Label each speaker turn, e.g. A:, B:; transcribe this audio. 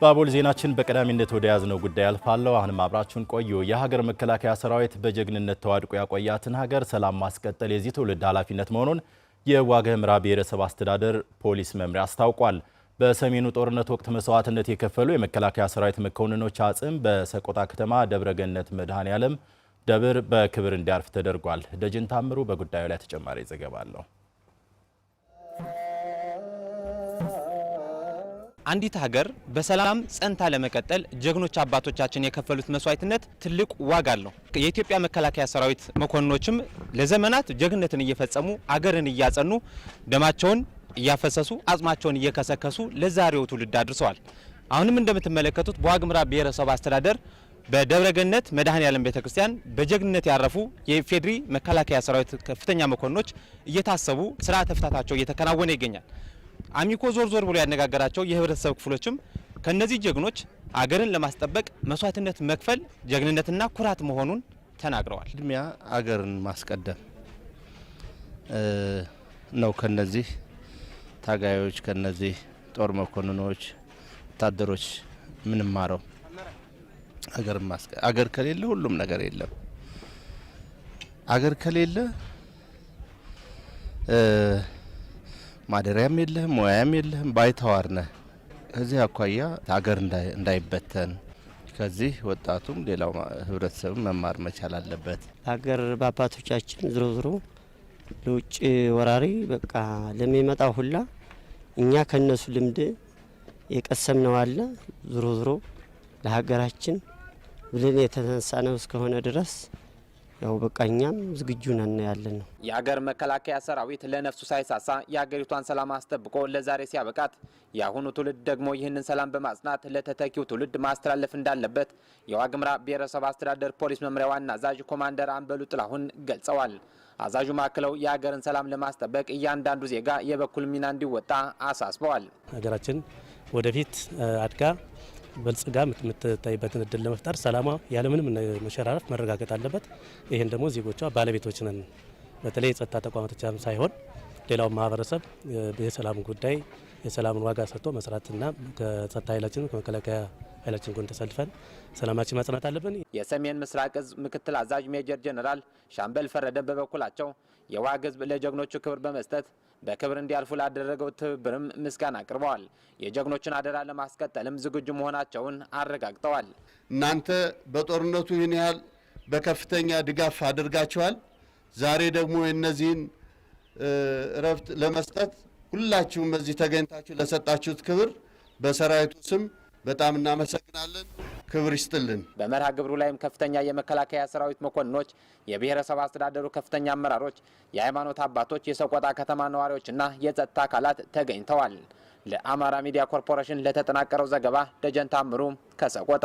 A: ባቦል ዜናችን በቀዳሚነት ወደ ያዝነው ጉዳይ አልፋለሁ። አሁንም አብራችሁን ቆዩ። የሀገር መከላከያ ሰራዊት በጀግንነት ተዋድቆ ያቆያትን ሀገር ሰላም ማስቀጠል የዚህ ትውልድ ኃላፊነት መሆኑን የዋግ ኽምራ ብሔረሰብ አስተዳደር ፖሊስ መምሪያ አስታውቋል። በሰሜኑ ጦርነት ወቅት መስዋዕትነት የከፈሉ የመከላከያ ሰራዊት መኮንኖች አጽም በሰቆጣ ከተማ ደብረገነት መድኃኔዓለም ደብር በክብር እንዲያርፍ ተደርጓል። ደጅን ታምሩ በጉዳዩ ላይ ተጨማሪ ዘገባ አለው።
B: አንዲት ሀገር በሰላም ጸንታ ለመቀጠል ጀግኖች አባቶቻችን የከፈሉት መስዋዕትነት ትልቅ ዋጋ አለው። የኢትዮጵያ መከላከያ ሰራዊት መኮንኖችም ለዘመናት ጀግንነትን እየፈጸሙ አገርን እያጸኑ ደማቸውን እያፈሰሱ አጽማቸውን እየከሰከሱ ለዛሬው ትውልድ አድርሰዋል። አሁንም እንደምትመለከቱት በዋግ ኽምራ ብሔረሰብ አስተዳደር በደብረገነት መድኃኔዓለም ቤተክርስቲያን በጀግንነት ያረፉ የኢፌዴሪ መከላከያ ሰራዊት ከፍተኛ መኮንኖች እየታሰቡ ስርዓተ ፍታታቸው እየተከናወነ ይገኛል። አሚኮ ዞር ብሎ ያነጋገራቸው የህብረተሰብ ክፍሎችም ከነዚህ ጀግኖች አገርን ለማስጠበቅ መስዋዕትነት መክፈል ጀግንነትና ኩራት መሆኑን ተናግረዋል።
C: ድሚያ አገርን ማስቀደም ነው። ከነዚህ ታጋዮች ከነዚህ ጦር መኮንኖች ወታደሮች ምንም ማረው አገር ከሌለ ሁሉም ነገር የለም። አገር ከሌለ ማደሪያም የለህም፣ ሙያም የለህም፣ ባይተዋር ነህ። ከዚህ አኳያ ሀገር እንዳይበተን ከዚህ ወጣቱም ሌላው ህብረተሰብ መማር መቻል አለበት።
D: ሀገር በአባቶቻችን ዝሮ ለውጭ ወራሪ በቃ ለሚመጣው ሁላ እኛ ከነሱ ልምድ የቀሰምነው አለ። ዝሮ ለሀገራችን ብለን የተነሳነው እስከሆነ ድረስ ያው በቃኛም ዝግጁ ነን ያለን ነው።
B: የሀገር መከላከያ ሰራዊት ለነፍሱ ሳይሳሳ የሀገሪቷን ሰላም አስጠብቆ ለዛሬ ሲያበቃት የአሁኑ ትውልድ ደግሞ ይህንን ሰላም በማጽናት ለተተኪው ትውልድ ማስተላለፍ እንዳለበት የዋግ ኽምራ ብሔረሰብ አስተዳደር ፖሊስ መምሪያ ዋና አዛዥ ኮማንደር አንበሉ ጥላሁን ገልጸዋል። አዛዡ ማክለው የሀገርን ሰላም ለማስጠበቅ እያንዳንዱ ዜጋ የበኩል ሚና እንዲወጣ አሳስበዋል።
E: ሀገራችን ወደፊት አድጋ በልጽጋ የምትታይበትን እድል ለመፍጠር ሰላሟ ያለምንም መሸራረፍ መረጋገጥ አለበት። ይህን ደግሞ ዜጎቿ ባለቤቶች ነን። በተለይ የጸጥታ ተቋማት ብቻ ሳይሆን ሌላው ማህበረሰብ የሰላም ጉዳይ የሰላምን ዋጋ ሰጥቶ መስራትና ከጸጥታ ኃይላችን ከመከላከያ ኃይላችን ጎን ተሰልፈን ሰላማችን ማጽናት አለብን።
B: የሰሜን ምስራቅ እዝ ምክትል አዛዥ ሜጀር ጀነራል ሻምበል ፈረደ በበኩላቸው የዋግ ሕዝብ ለጀግኖቹ ክብር በመስጠት በክብር እንዲያልፉ ላደረገው ትብብርም ምስጋና አቅርበዋል። የጀግኖችን አደራ ለማስቀጠልም ዝግጁ መሆናቸውን አረጋግጠዋል።
F: እናንተ በጦርነቱ ይህን ያህል በከፍተኛ ድጋፍ አድርጋችኋል። ዛሬ ደግሞ የነዚህን እረፍት ለመስጠት ሁላችሁም በዚህ ተገኝታችሁ ለሰጣችሁት ክብር በሰራዊቱ ስም በጣም እናመሰግናለን። ክብር ይስጥልን።
B: በመርሃ ግብሩ ላይም ከፍተኛ የመከላከያ ሰራዊት መኮንኖች፣ የብሔረሰብ አስተዳደሩ ከፍተኛ አመራሮች፣ የሃይማኖት አባቶች፣ የሰቆጣ ከተማ ነዋሪዎችና የጸጥታ አካላት ተገኝተዋል። ለአማራ ሚዲያ ኮርፖሬሽን ለተጠናቀረው ዘገባ ደጀን ታምሩ ከሰቆጣ